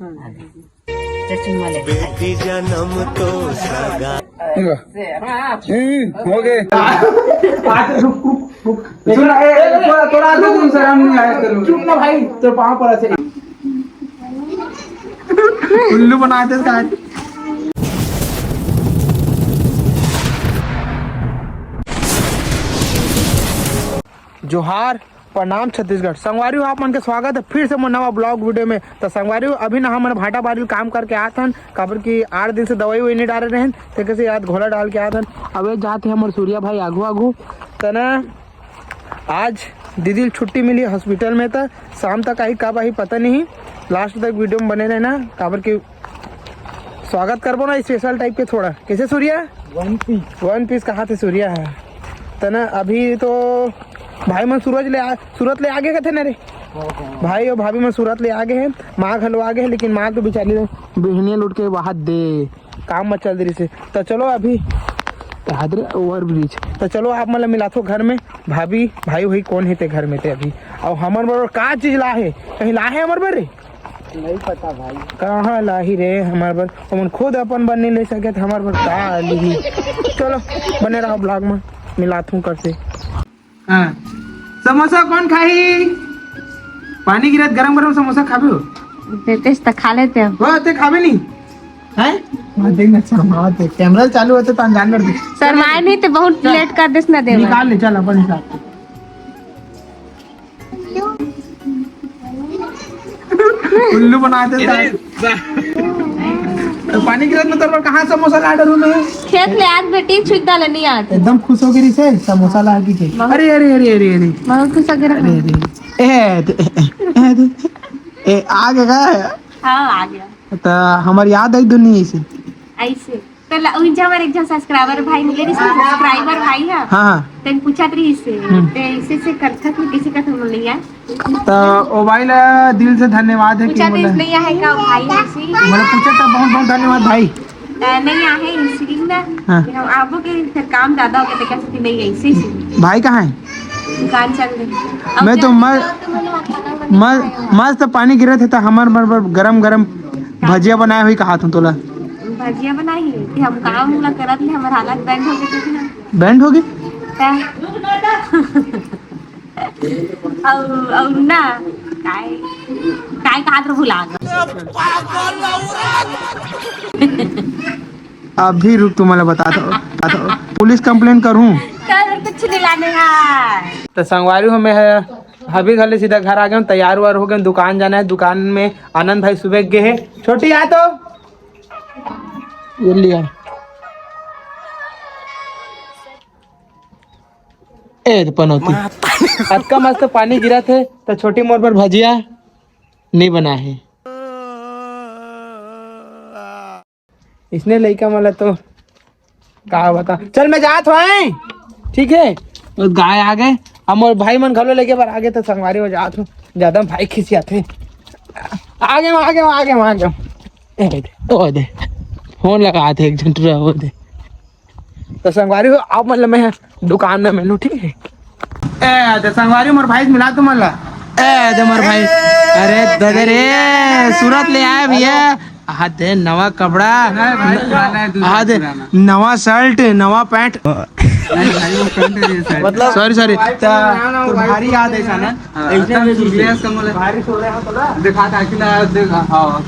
बेटी जन्म तो सगा हो गए। थोड़ा शर्म नहीं आया तेरे चुप ना भाई, तो पाँव पर ऐसे उल्लू बनाते थे। जोहार प्रणाम छत्तीसगढ़। संगवारी आप मन के स्वागत है फिर से मोर नवा ब्लॉग वीडियो में। तो संगवारी अभी ना हमन भाटा बारी काम करके आत हन, काबर की 8 दिन से दवाई वही नहीं डाले रहन, ते कैसे याद घोला डाल के आत हन। अब जाते हमर सूर्या भाई आगू आगू तना। आज दीदी छुट्टी मिली हॉस्पिटल में, तो शाम तक आई कब आई पता नहीं। लास्ट तक वीडियो में बने रहना, काबर की स्वागत करबो ना स्पेशल टाइप के थोड़ा। कैसे सूर्या? वन पीस कहा थे सूर्या है तना। अभी तो भाई मन सूरत ले आगे थे ना रे भाई और भाभी मन सूरत ले आगे है। माँ घलो आगे है, लेकिन माँ तो बेचारी बिहनिया लुट के बाहर दे काम मत चल रही से। तो चलो अभी ओवर ब्रिज, तो चलो आप मतलब मिलाथो घर में। भाभी भाई वही कौन है ते घर में ते अभी। और हमार बर का चीज ला है, कहीं ला है हमार बर रे? नहीं पता भाई कहाँ लाही रे हमार बर। हम खुद अपन बन नहीं ले सके थे, हमार बर का ली। चलो बने रहो ब्लॉग में, मिलाथू कर से। हाँ समोसा कौन खाई? पानी गिरत गरम गरम समोसा खाबे हो? देते तो खा लेते हैं। वो ते खाबे नहीं हैं? मत देखना शर्मा, ते कैमरा चालू होते तो अनजान कर दे। शर्माए नहीं तो बहुत लेट कर देस ना दे। निकाल ले चल अपन हिसाब से। उल्लू बनाते तो पानी गिरत में तो कहाँ समोसा ला डरू में? खेत ले आज बेटी छुट डाले नहीं आज। एकदम खुश हो गई से समोसा ला के। अरे अरे अरे अरे अरे बहुत खुश हो गया। ए आ गया। हाँ आ गया। तो हमारी याद आई दुनिया से ऐसे तो उनजा हमारे एक जन सब्सक्राइबर भाई मिले रे, सब्सक्राइबर भाई है। हाँ तन पूछा तरी इससे ते इसे से करथा कि किसी का तुम नहीं है। तो ओ भाई ला दिल से धन्यवाद है कि पूछा तो इसलिए है का भाई ऐसी मैंने पूछा था। बहुत बहुत धन्यवाद भाई। नहीं आहे इसलिए ना हम आपको के फिर काम ज्यादा हो गया तो कैसे नहीं ऐसे भाई कहाँ है? दुकान चल रही। मैं तो मस्त पानी गिरे थे तो हमार बराबर गरम गरम भजिया बनाए हुई कहा तुम तोला। भजिया बनाई है कि हम काम ना करत ले, हमार हालत बैंड हो गई थी ना। बैंड होगी और ना काय काय कहा तो भुला गया। अभी रुक तुम्हारा बताता हूँ। पुलिस कंप्लेन करूँ? कर कुछ नहीं लाने है। तो संगवारी हमें है अभी घर ले सीधा घर आ गए, तैयार वार हो गए, दुकान जाना है। दुकान में आनंद भाई सुबह गए है। छोटी आ तो ये लिया ए पनौती अतका मस्त पानी गिरा थे तो छोटी मोर पर भजिया नहीं बना है। इसने लड़का मला तो कहा बता। चल मैं जात हूँ ठीक है। तो गाय आ गए, हम और भाई मन घलो लेके बार आगे तो संगवारी हो जात हूँ। ज्यादा भाई खिसियाते आगे दे फोन लगा थे एक झंटू हो दे। तो संगवारी हो आप मतलब मैं दुकान में मिलूँ ठीक है। ए तो संगवारी मोर भाई मिला तुम मला। ए दे मोर भाई अरे दादा रे सूरत ले आए भैया। हाथ नवा कपड़ा, हाथ नवा शर्ट, नवा पैंट। मतलब सॉरी भारी याद है ना भारी सो रहे हो देखा था कि ना देखा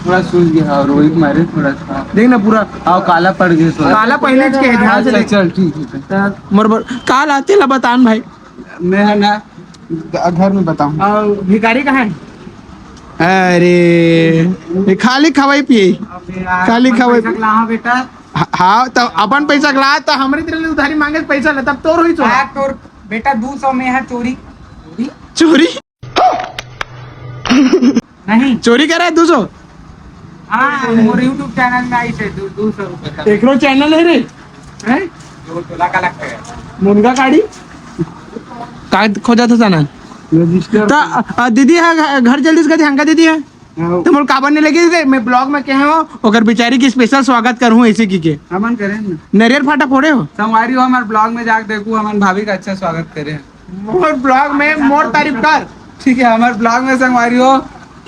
पूरा सूझ गया रोहित मारे थोड़ा सा देख ना पूरा काला पड़ गया काला पहले के ध्यान से चल ठीक है। मोर काल आते ला बतान भाई। मैं है ना घर में बताऊँ। भिखारी कहाँ है? अरे खाली खवाई पिए खाली खवाई बेटा। हाँ तो अपन पैसा ला तो हमारी तरह उधारी मांगे पैसा ले तब तोर हुई तोर बेटा 200 में है चोरी चोरी नहीं चोरी कर रहा है 200। हाँ मोर यूट्यूब चैनल में आई थे 200 रुपए एक चैनल है रे हैं मुनगा काड़ी का खोजा था चैनल तो दीदी है घर जल्दी से हंका दीदी है तो मोर काबर नहीं लगी थे। मैं ब्लॉग में कहे हो ओकर बेचारी की स्पेशल स्वागत करूँ ऐसे की के अमन करें नरियर फाटा फोड़े हो संगवारी हो हमारे ब्लॉग में जाके देखू अमन भाभी का अच्छा स्वागत करे। मोर ब्लॉग में मोर तारीफ कर ठीक है। हमारे ब्लॉग में संगवारी हो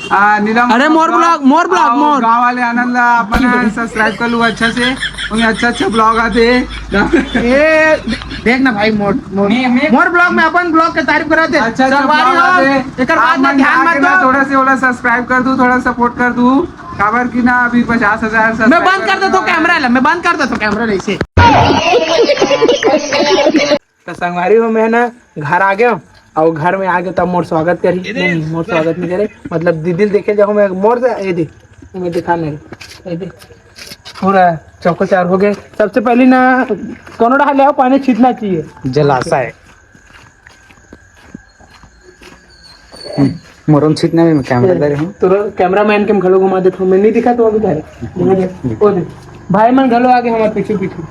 नीलम अरे मोर ब्लॉग मोर गाँव वाले आनंद अपन सब्सक्राइब कर लू अच्छा से उन्हें अच्छा ब्लॉग आते ये देख ना भाई मोर ब्लॉग में अपन ब्लॉग के तारीफ कराते अच्छा संगवारी हो एकर बात में ध्यान मत दो थोड़ा से थोड़ा सब्सक्राइब कर दूं थोड़ा सपोर्ट कर दूं खबर की ना अभी 50,000 मैं बंद कर देता हूँ कैमरा ला मैं बंद कर देता हूँ कैमरा ऐसे तो संगवारी हो मैं ना घर आ गया और घर में आके तब मोर स्वागत करी नहीं मोर स्वागत नहीं करे मतलब दीदी देखे जाओ मैं मोर से ये दे मैं दिखा मेरे ये दे पूरा चौकोचार हो गए सबसे पहले ना कोनो डाल ले आओ पानी छीटना चाहिए जलाशय मोरम छीटने में कैमरा हूँ तो कैमरामैन के घलो घुमा देता हूँ मैं नहीं दिखा तो अभी घर ओ दे भाई मन घलो आगे हमारे पीछे पीछे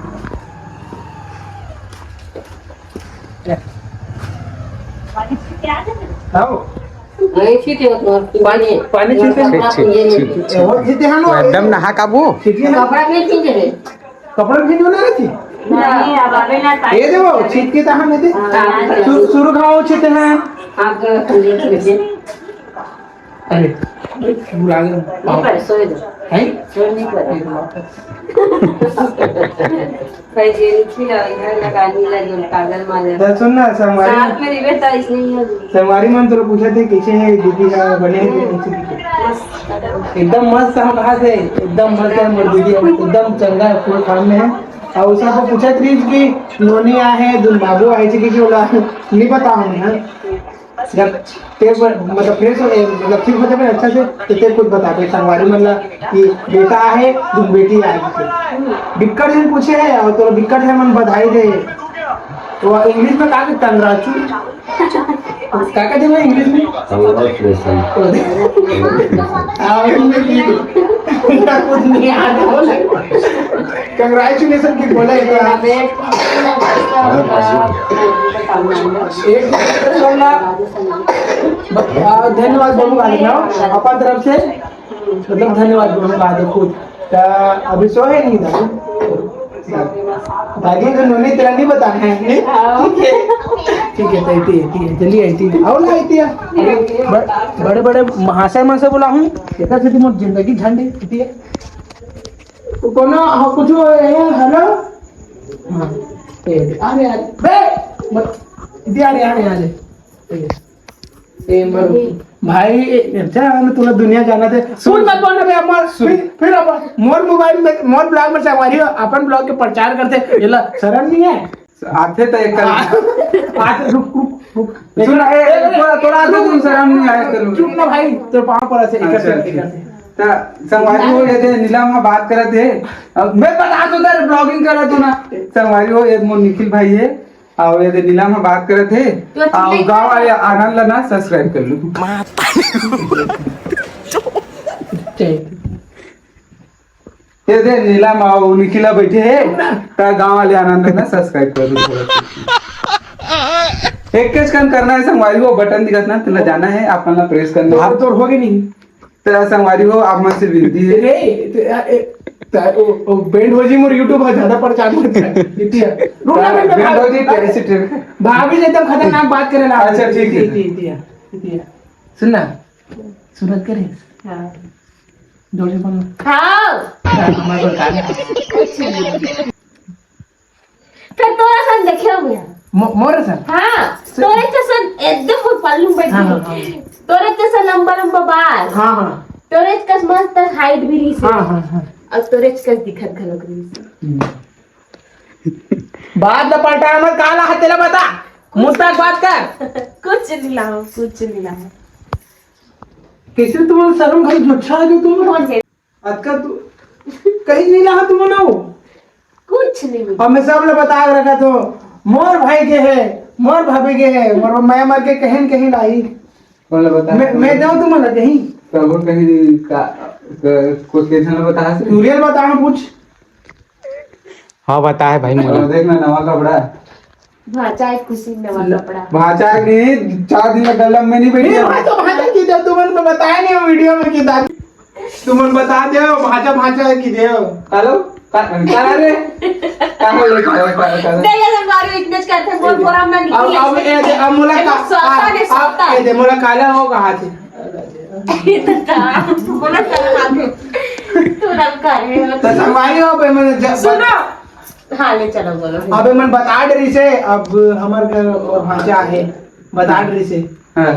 आओ पानी छीटे और छीटे हम एकदम नहा काबू कपड़ा खींचो ना रखी ये देखो छीट के तो हम दे शुरू खाओ छीटे हैं अरे बुला गए सुन ना संगवारी मन तो पूछा थे कैसे है दीदी का बने एकदम मस्त हम कहा थे एकदम मस्त है मोर दीदी एकदम चंगा है फुल काम में है और उसका को पूछा थी कि नोनी आहे दुन बाबू आए थे कि बोला नहीं पता हूं जब ते मतलब फ्रेश मतलब ठीक मतलब अच्छा से तो ते कुछ बता दे संगवारी मतलब कि बेटा है तुम बेटी आई बिक्कट जन पूछे है और तो बिक्कट है मन बधाई दे तो इंग्लिश में कहा कंग्रेचू क्या कहते हैं इंग्लिश में कुछ नहीं आता कंग्रेचुलेशन की बोला धन्यवाद बोलूंगा अपन तरफ से मतलब धन्यवाद बोलूंगा खुद अभी सो है नहीं दादी को नोनी तेरा नहीं बताना है ठीक है ठीक है चलिए आई और आई बड़े बड़े महाशय मन से बोला हूँ देखा से तुम जिंदगी झंडे है कोनो कुछ हेलो अरे बे भाई अच्छा तुला दुनिया जाना थे सुन मत बोलना बे अमर फिर अपन मोर मोबाइल में मोर ब्लॉग में संगवारी अपन ब्लॉग के प्रचार करते ये ला शर्म नहीं है आते तो एक आते रुक सुन थोड़ा आते तुम शर्म नहीं आया करो चुप ना भाई तो पांव पर से संगवारी हो ये नीलम में बात करे थे मैं बता तो तेरे ब्लॉगिंग करा तो ना संगवारी हो ये मोर निखिल भाई है और ये नीला में बात करे थे और गाँव वाले आनंद लेना सब्सक्राइब कर लो ये दे नीला में निखिला बैठे है तो गाँव वाले आनंद लेना सब्सक्राइब कर लो एक कैच करना है संगवारी को बटन दिखाना तेला जाना है अपना प्रेस करना हाथ तो होगे नहीं तेरा संगवारी को आप मन से विनती है बैंड हो जी मोर यूट्यूब पर ज्यादा प्रचार मत कर भाभी से एकदम खतरनाक बात करे ना अच्छा ठीक है सुनना सूरत करे जोर से बोल फिर तोरा सन देखियो भैया मोर सर हां तोरे जैसन एकदम फुट पल्लू बैठी तोरे जैसा लंबा लंबा बाल हां हां तोरे कस मस्त हाइट भी रही हां हां हां और तोरे कस दिखत घलोक रही बात न पलटा मत काला है तेरा बता मुस्ताक बात कर कुछ नहीं लाओ कैसे तुम शर्म खाली झुच्छा है तुम कौन से अतका तू कहीं नहीं रहा तुम ना हो कुछ नहीं हमें सब ने बता रखा तो मोर भाई के है मोर भाभी के है मोर मैं मर के कहीं लाई कौन बता मैं जाऊं तुम ना कहीं प्रभु कहीं का कुछ कैसा ना बता से रियल बताओ कुछ हाँ बता है भाई मुझे देखना नवा कपड़ा भाचा है खुशी नवा कपड़ा भाचा नहीं 4 दिन गलम में नहीं बैठी नहीं भाई तो भाचा की दे तुमने बताया नहीं वीडियो में कि दादी तुमने बता दे भाचा है कि दे हेलो करा रे कहां ले करा नहीं ऐसे मारो इतने करते बोल बोरा में निकल अब ये दे अब मुलाकात सोता ये दे मुलाकात हो कहां से बोला चल हाथ में तू रब करे तो संगवारी हो अबे मैंने सुनो हाँ ले चलो बोलो अबे मैं बता रही से अब हमारे घर और भांजा है बता रही से हाँ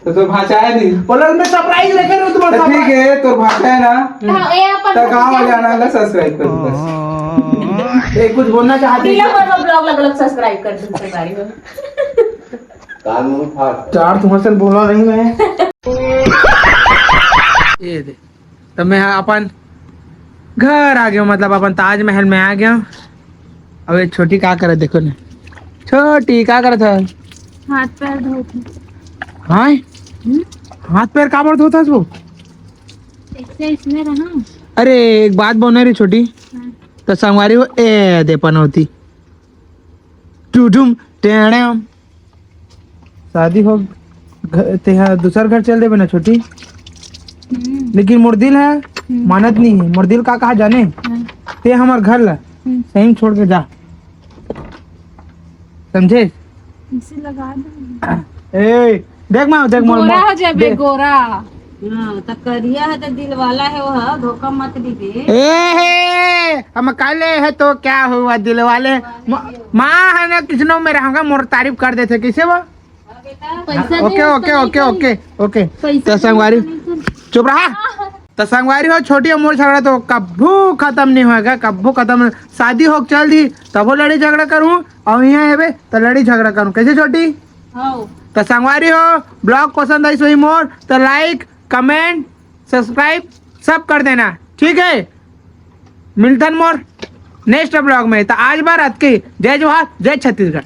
तो भाषा है नहीं बोलो मैं सरप्राइज लेकर हूँ तो तुम्हारा ठीक है तो भाषा है ना हाँ ये अपन तो गाँव वाले आना का सब्सक्राइब कर दो बस ये कुछ बोलना चाहती नीलम वर्मा ब्लॉग लगलग सब्सक्राइब कर दो सरकारी में चार तुम्हारे से बोला नहीं मैं ये दे तो मैं अपन घर आ गया मतलब अपन ताजमहल में आ गया अब ये छोटी क्या करे देखो ना छोटी क्या करे था हाथ पैर धोते हाँ हाथ पैर काबर धोता वो ऐसे इसमें रहा अरे एक बात बोलने रही छोटी तो संगवारी हो ए दे पनौती टूडुम टेड़म शादी हो ते दूसर घर चल दे ना छोटी लेकिन मुर्दिल है मानत नहीं है मुर्दिल का कहा जाने ते हमार घर ला सही में छोड़ के जा समझे इसे लगा दो ए देख माँ देख मोल गोरा हो जाबे गोरा हाँ तो करिया है तो दिल वाला है वो धोखा मत दीजिए ए हम काले है तो क्या हुआ दिल वाले माँ है ना किसनो में रहूंगा मोर तारीफ कर देते कैसे वो okay okay okay okay okay तो संगवारी चुप रहा तो संगवारी हो छोटी मोर झगड़ा तो कब्बू खत्म नहीं होगा कब्बू खत्म शादी हो चल दी तब वो लड़ी झगड़ा करूँ और यहाँ है बे तो लड़ी झगड़ा करूँ कैसे छोटी तो संगवारी हो ब्लॉग पसंद आई सोई मोर तो लाइक कमेंट सब्सक्राइब सब कर देना ठीक है मिलतन मोर नेक्स्ट ब्लॉग में तो आज बार रात की जय जोहार जय छत्तीसगढ़।